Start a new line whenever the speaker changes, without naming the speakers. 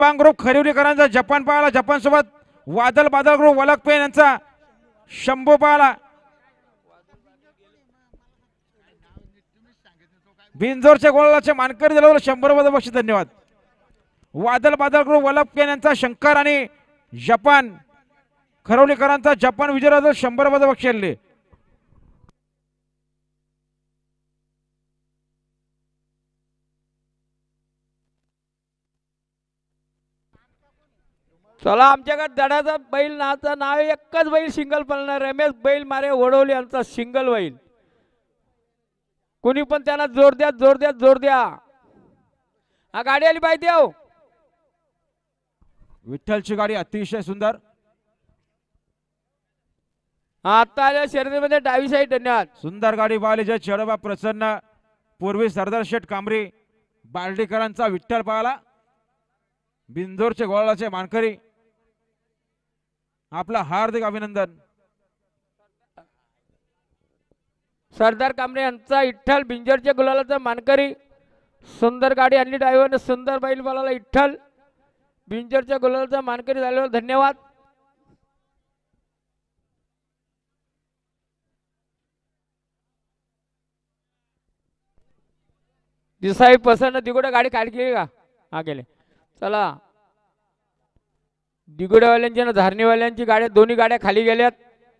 Japan group खरिवलीकरांचा Japan पाहाला, Japan सोबत वादल Badal group वलकपेन यांचा शंभू पाहाला, बिंजोरच्या गोळाचे मानकरी दिलं 100 बक्षीस. धन्यवाद. वादल बादल ग्रुप वलकपेन यांचा शंकर आणि जपान खरवलीकरांचा जपान विजय 100 बक्षीस.
चला आमच्याकडे दडाचा बैल नाचा नाव एकच बैल सिंगल पळणार रमेश बैल मारे ओढवले यांचा सिंगल बैल. कोणी पण त्यांना जोर द्या जोर द्या जोर द्या. हा गाडी आली पाहिजे हो.
विठ्ठलची गाडी अतिशय सुंदर.
आता आल्या शर्यतीमध्ये डावी साईड. धन्यवाद.
सुंदर गाडी पाहिली जय चढबा प्रसन्न. पूर्वी सरदार शेठ कांबरी बार्डीकरांचा विठ्ठल पाहाला, बिंजोरचे गोळाचे मानकरी आपला हार्दिक अभिनंदन.
सरदार कांबरे यांचा विठ्ठल बिंजरच्या गुलालाचा मानकरी. सुंदर गाडी आणली ड्रायव्हरने, सुंदर बैल बोलाला विठ्ठल बिंजरच्या गुलालाचा मानकरी झाल्यावर धन्यवाद. दिसाई पसंत दिगोडा गाडी खाली गेली का? हा गेले. चला दिगोड्यावाल्यांची ना धारणीवाल्यांची गाड्या दोन्ही गाड्या खाली गेल्यात.